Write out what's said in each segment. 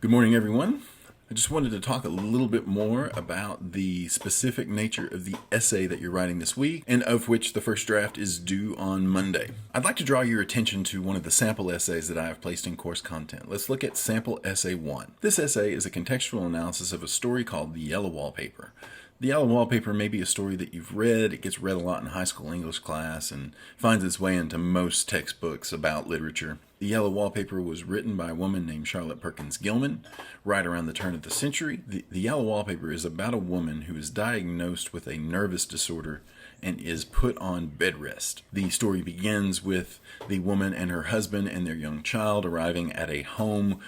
Good morning, everyone. I just wanted to talk a little bit more about the specific nature of the essay that you're writing this week, and of which the first draft is due on Monday. I'd like to draw your attention to one of the sample essays that I have placed in course content. Let's look at sample essay 1. This essay is a contextual analysis of a story called The Yellow Wallpaper. The Yellow Wallpaper may be a story that you've read. It gets read a lot in high school English class and finds its way into most textbooks about literature. The Yellow Wallpaper was written by a woman named Charlotte Perkins Gilman right around the turn of the century. The Yellow Wallpaper is about a woman who is diagnosed with a nervous disorder and is put on bed rest. The story begins with the woman and her husband and their young child arriving at a home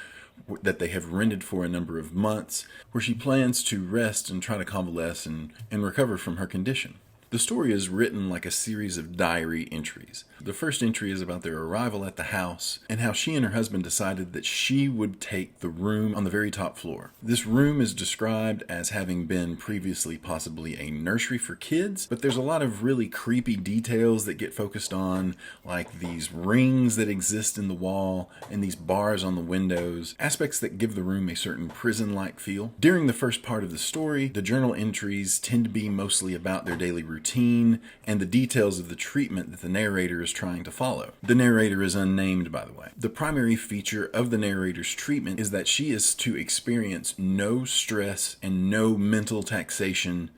that they have rented for a number of months, where she plans to rest and try to convalesce and recover from her condition. The story is written like a series of diary entries. The first entry is about their arrival at the house and how she and her husband decided that she would take the room on the very top floor. This room is described as having been previously possibly a nursery for kids, but there's a lot of really creepy details that get focused on, like these rings that exist in the wall and these bars on the windows, aspects that give the room a certain prison-like feel. During the first part of the story, the journal entries tend to be mostly about their daily routine and the details of the treatment that the narrator is trying to follow. The narrator is unnamed, by the way. The primary feature of the narrator's treatment is that she is to experience no stress and no mental taxation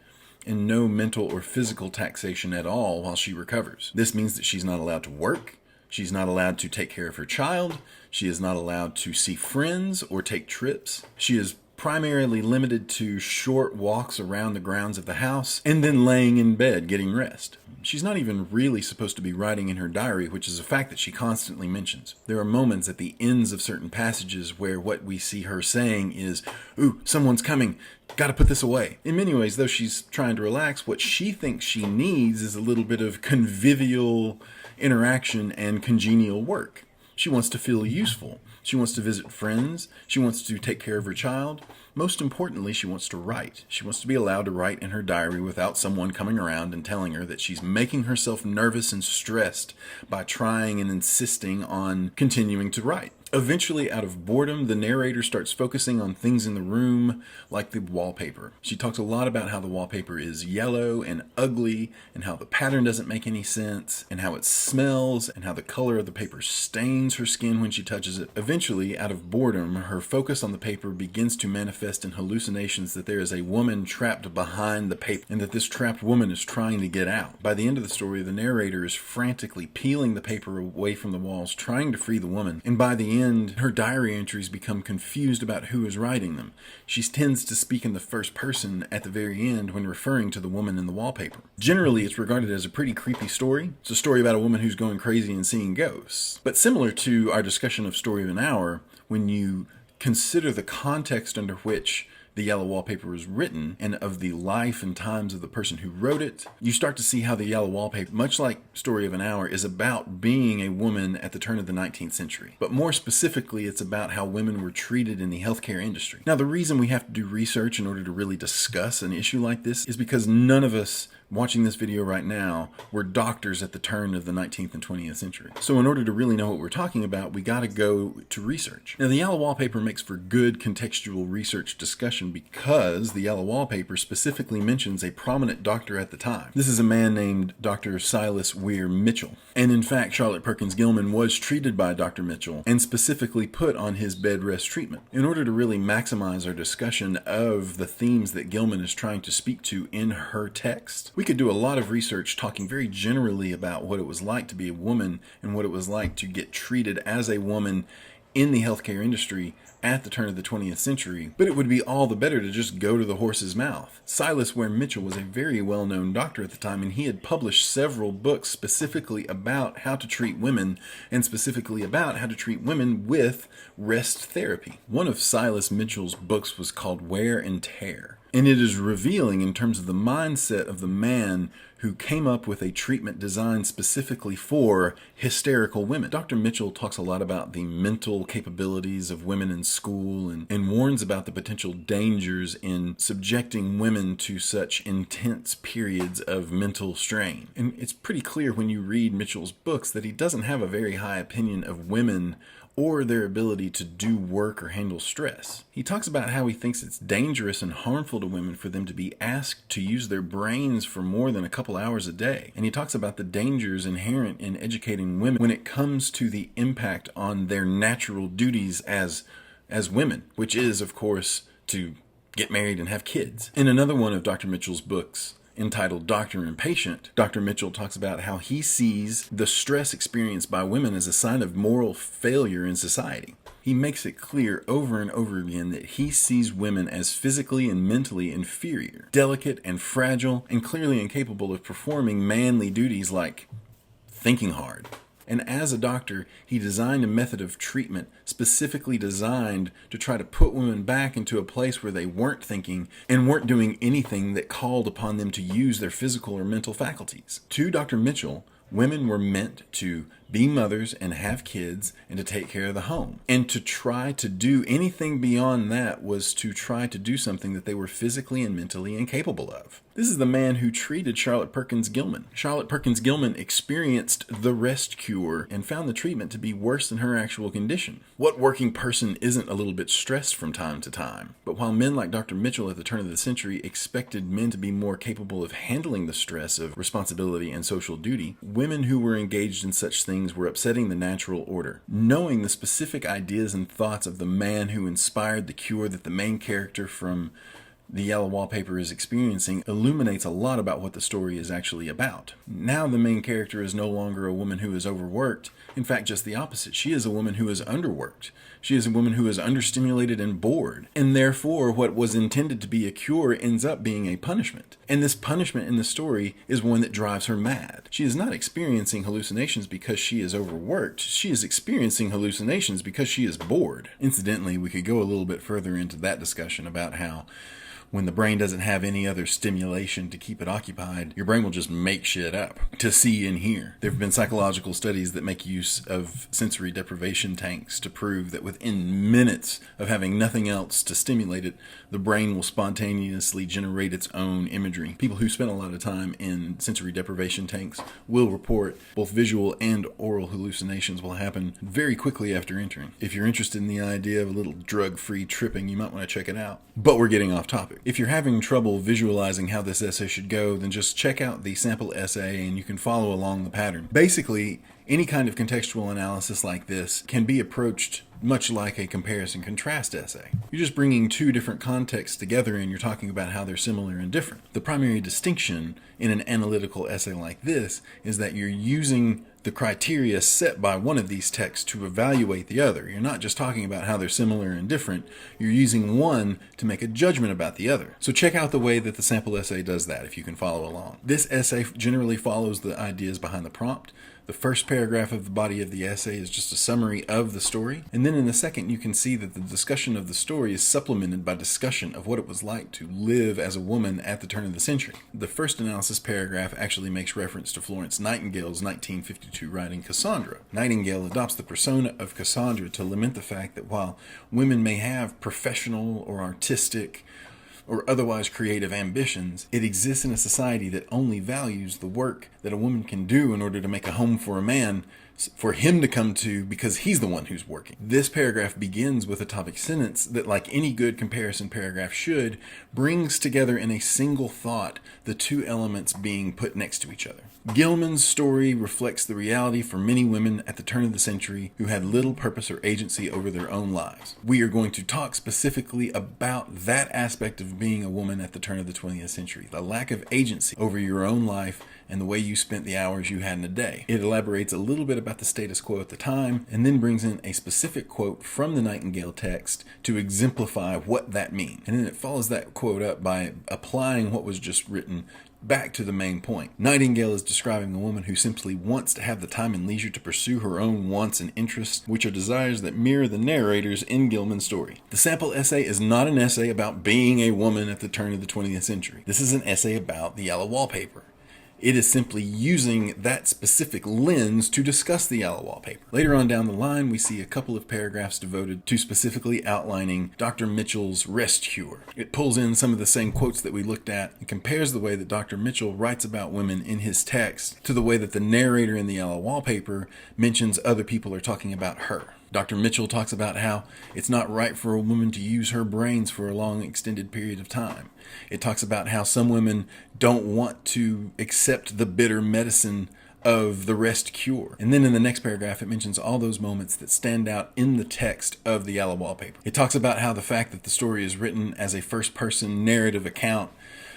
and no mental or physical taxation at all while she recovers. This means that she's not allowed to work. She's not allowed to take care of her child. She is not allowed to see friends or take trips. She is primarily limited to short walks around the grounds of the house and then laying in bed getting rest. She's not even really supposed to be writing in her diary, which is a fact that she constantly mentions. There are moments at the ends of certain passages where what we see her saying is, "Ooh, someone's coming. Gotta put this away." In many ways, though she's trying to relax, what she thinks she needs is a little bit of convivial interaction and congenial work. She wants to feel useful. She wants to visit friends. She wants to take care of her child. Most importantly, she wants to write. She wants to be allowed to write in her diary without someone coming around and telling her that she's making herself nervous and stressed by trying and insisting on continuing to write. Eventually, out of boredom, the narrator starts focusing on things in the room, like the wallpaper. She talks a lot about how the wallpaper is yellow and ugly, and how the pattern doesn't make any sense, and how it smells, and how the color of the paper stains her skin when she touches it. Eventually, out of boredom, her focus on the paper begins to manifest in hallucinations that there is a woman trapped behind the paper, and that this trapped woman is trying to get out. By the end of the story, the narrator is frantically peeling the paper away from the walls, trying to free the woman, and by the end, her diary entries become confused about who is writing them. She tends to speak in the first person at the very end when referring to the woman in the wallpaper. Generally, it's regarded as a pretty creepy story. It's a story about a woman who's going crazy and seeing ghosts. But similar to our discussion of Story of an Hour, when you consider the context under which The Yellow Wallpaper was written and of the life and times of the person who wrote it, you start to see how The Yellow Wallpaper, much like Story of an Hour, is about being a woman at the turn of the 19th century. But more specifically, it's about how women were treated in the healthcare industry. Now, the reason we have to do research in order to really discuss an issue like this is because none of us watching this video right now were doctors at the turn of the 19th and 20th century. So in order to really know what we're talking about, we got to go to research. Now, The Yellow Wallpaper makes for good contextual research discussion because The Yellow Wallpaper specifically mentions a prominent doctor at the time. This is a man named Dr. Silas Weir Mitchell. And in fact, Charlotte Perkins Gilman was treated by Dr. Mitchell and specifically put on his bed rest treatment. In order to really maximize our discussion of the themes that Gilman is trying to speak to in her text, we could do a lot of research talking very generally about what it was like to be a woman and what it was like to get treated as a woman in the healthcare industry at the turn of the 20th century, but it would be all the better to just go to the horse's mouth. Silas Weir Mitchell was a very well-known doctor at the time, and he had published several books specifically about how to treat women, and specifically about how to treat women with rest therapy. One of Silas Mitchell's books was called Wear and Tear, and it is revealing in terms of the mindset of the man who came up with a treatment designed specifically for hysterical women. Dr. Mitchell talks a lot about the mental capabilities of women in school and warns about the potential dangers in subjecting women to such intense periods of mental strain. And it's pretty clear when you read Mitchell's books that he doesn't have a very high opinion of women or their ability to do work or handle stress. He talks about how he thinks it's dangerous and harmful to women for them to be asked to use their brains for more than a couple hours a day. And he talks about the dangers inherent in educating women when it comes to the impact on their natural duties as women, which is, of course, to get married and have kids. In another one of Dr. Mitchell's books, entitled Doctor and Patient, Dr. Mitchell talks about how he sees the stress experienced by women as a sign of moral failure in society. He makes it clear over and over again that he sees women as physically and mentally inferior, delicate and fragile, and clearly incapable of performing manly duties like thinking hard. And as a doctor, he designed a method of treatment specifically designed to try to put women back into a place where they weren't thinking and weren't doing anything that called upon them to use their physical or mental faculties. To Dr. Mitchell, women were meant to be mothers and have kids and to take care of the home. And to try to do anything beyond that was to try to do something that they were physically and mentally incapable of. This is the man who treated Charlotte Perkins Gilman. Charlotte Perkins Gilman experienced the rest cure and found the treatment to be worse than her actual condition. What working person isn't a little bit stressed from time to time? But while men like Dr. Mitchell at the turn of the century expected men to be more capable of handling the stress of responsibility and social duty, women who were engaged in such things were upsetting the natural order. Knowing the specific ideas and thoughts of the man who inspired the cure that the main character from The Yellow Wallpaper is experiencing illuminates a lot about what the story is actually about. Now the main character is no longer a woman who is overworked. In fact, just the opposite. She is a woman who is underworked. She is a woman who is understimulated and bored. And therefore, what was intended to be a cure ends up being a punishment. And this punishment in the story is one that drives her mad. She is not experiencing hallucinations because she is overworked. She is experiencing hallucinations because she is bored. Incidentally, we could go a little bit further into that discussion about how when the brain doesn't have any other stimulation to keep it occupied, your brain will just make shit up to see and hear. There have been psychological studies that make use of sensory deprivation tanks to prove that within minutes of having nothing else to stimulate it, the brain will spontaneously generate its own imagery. People who spend a lot of time in sensory deprivation tanks will report both visual and oral hallucinations will happen very quickly after entering. If you're interested in the idea of a little drug-free tripping, you might want to check it out. But we're getting off topic. If you're having trouble visualizing how this essay should go, then just check out the sample essay and you can follow along the pattern. Basically, any kind of contextual analysis like this can be approached much like a comparison-contrast essay. You're just bringing two different contexts together and you're talking about how they're similar and different. The primary distinction in an analytical essay like this is that you're using the criteria set by one of these texts to evaluate the other. You're not just talking about how they're similar and different. You're using one to make a judgment about the other. So check out the way that the sample essay does that if you can follow along. This essay generally follows the ideas behind the prompt. The first paragraph of the body of the essay is just a summary of the story. And then in the second, you can see that the discussion of the story is supplemented by discussion of what it was like to live as a woman at the turn of the century. The first analysis paragraph actually makes reference to Florence Nightingale's 1952 writing Cassandra. Nightingale adopts the persona of Cassandra to lament the fact that while women may have professional or artistic or otherwise creative ambitions, it exists in a society that only values the work that a woman can do in order to make a home for a man, for him to come to because he's the one who's working. This paragraph begins with a topic sentence that, like any good comparison paragraph should, brings together in a single thought the two elements being put next to each other. Gilman's story reflects the reality for many women at the turn of the century who had little purpose or agency over their own lives. We are going to talk specifically about that aspect of being a woman at the turn of the 20th century, the lack of agency over your own life and the way you spent the hours you had in a day. It elaborates a little bit about the status quo at the time and then brings in a specific quote from the Nightingale text to exemplify what that means. And then it follows that quote up by applying what was just written back to the main point. Nightingale is describing a woman who simply wants to have the time and leisure to pursue her own wants and interests, which are desires that mirror the narrators in Gilman's story. The sample essay is not an essay about being a woman at the turn of the 20th century. This is an essay about The Yellow Wallpaper. It is simply using that specific lens to discuss The Yellow Wallpaper. Later on down the line, we see a couple of paragraphs devoted to specifically outlining Dr. Mitchell's rest cure. It pulls in some of the same quotes that we looked at and compares the way that Dr. Mitchell writes about women in his text to the way that the narrator in The Yellow Wallpaper mentions other people are talking about her. Dr. Mitchell talks about how it's not right for a woman to use her brains for a long extended period of time. It talks about how some women don't want to accept the bitter medicine of the rest cure. And then in the next paragraph, it mentions all those moments that stand out in the text of the yellow wallpaper. It talks about how the fact that the story is written as a first-person narrative account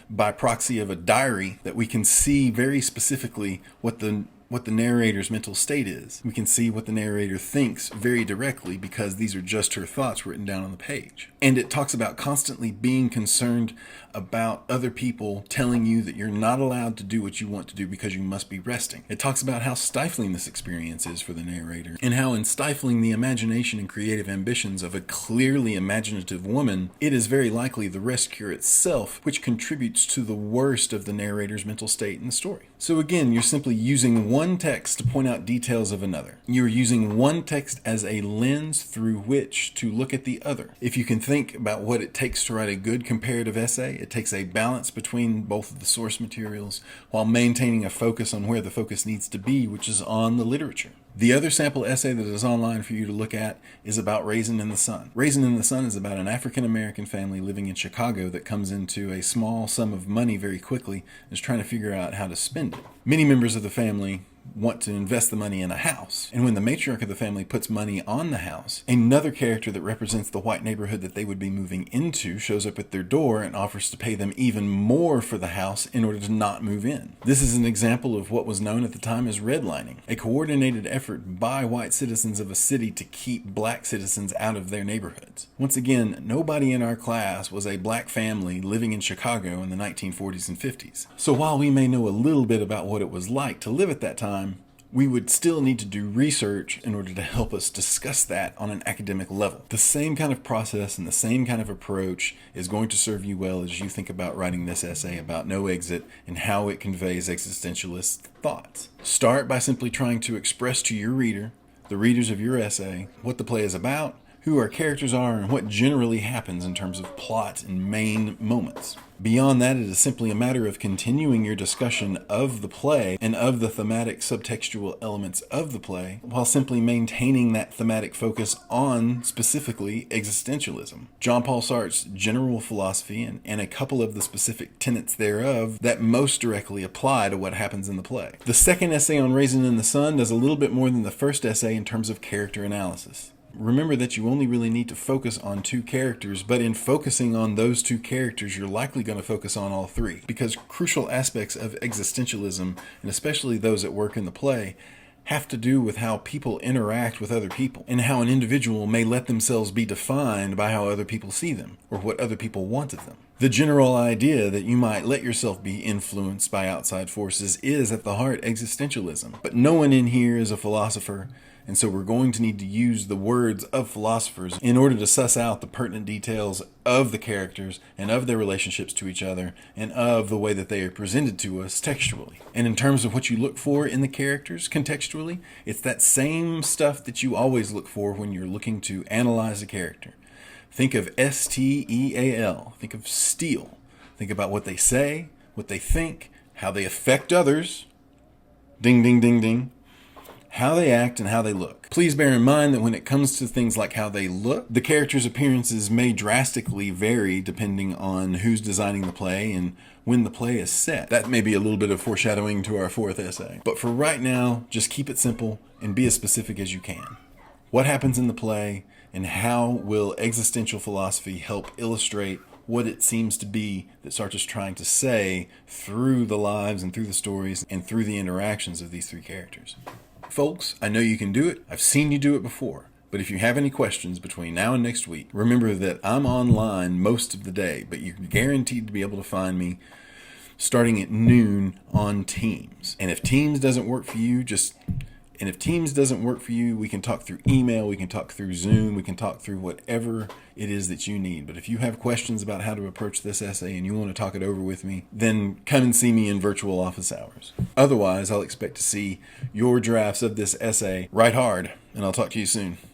by proxy of a diary, that we can see very specifically what the narrator's mental state is. We can see what the narrator thinks very directly because these are just her thoughts written down on the page. And it talks about constantly being concerned about other people telling you that you're not allowed to do what you want to do because you must be resting. It talks about how stifling this experience is for the narrator, and how in stifling the imagination and creative ambitions of a clearly imaginative woman, it is very likely the rest cure itself which contributes to the worst of the narrator's mental state in the story. So again, you're simply using one text to point out details of another. You're using one text as a lens through which to look at the other. If you can think about what it takes to write a good comparative essay, it takes a balance between both of the source materials while maintaining a focus on where the focus needs to be, which is on the literature. The other sample essay that is online for you to look at is about Raisin in the Sun. Raisin in the Sun is about an African-American family living in Chicago that comes into a small sum of money very quickly and is trying to figure out how to spend it. Many members of the family want to invest the money in a house. And when the matriarch of the family puts money on the house, another character that represents the white neighborhood that they would be moving into shows up at their door and offers to pay them even more for the house in order to not move in. This is an example of what was known at the time as redlining, a coordinated effort by white citizens of a city to keep black citizens out of their neighborhoods. Once again, nobody in our class was a black family living in Chicago in the 1940s and 50s. So while we may know a little bit about what it was like to live at that time, we would still need to do research in order to help us discuss that on an academic level. The same kind of process and the same kind of approach is going to serve you well as you think about writing this essay about No Exit and how it conveys existentialist thoughts. Start by simply trying to express to your reader, the readers of your essay, what the play is about, who our characters are, and what generally happens in terms of plot and main moments. Beyond that, it is simply a matter of continuing your discussion of the play and of the thematic subtextual elements of the play, while simply maintaining that thematic focus on, specifically, existentialism. John Paul Sartre's general philosophy and a couple of the specific tenets thereof that most directly apply to what happens in the play. The second essay on Raisin in the Sun does a little bit more than the first essay in terms of character analysis. Remember that you only really need to focus on two characters, but in focusing on those two characters, you're likely going to focus on all three, because crucial aspects of existentialism, and especially those at work in the play, have to do with how people interact with other people, and how an individual may let themselves be defined by how other people see them, or what other people want of them. The general idea that you might let yourself be influenced by outside forces is at the heart existentialism. But no one in here is a philosopher, and so we're going to need to use the words of philosophers in order to suss out the pertinent details of the characters and of their relationships to each other and of the way that they are presented to us textually. And in terms of what you look for in the characters contextually, it's that same stuff that you always look for when you're looking to analyze a character. Think of STEAL. Think of steel. Think about what they say, what they think, how they affect others. Ding, ding, ding, ding. How they act and how they look. Please bear in mind that when it comes to things like how they look, the characters' appearances may drastically vary depending on who's designing the play and when the play is set. That may be a little bit of foreshadowing to our fourth essay. But for right now, just keep it simple and be as specific as you can. What happens in the play, and how will existential philosophy help illustrate what it seems to be that Sartre is trying to say through the lives and through the stories and through the interactions of these three characters. Folks, I know you can do it. I've seen you do it before. But if you have any questions between now and next week, remember that I'm online most of the day, but you're guaranteed to be able to find me starting at noon on Teams. And if Teams doesn't work for you, we can talk through email, we can talk through Zoom, we can talk through whatever it is that you need. But if you have questions about how to approach this essay and you want to talk it over with me, then come and see me in virtual office hours. Otherwise, I'll expect to see your drafts of this essay right hard, and I'll talk to you soon.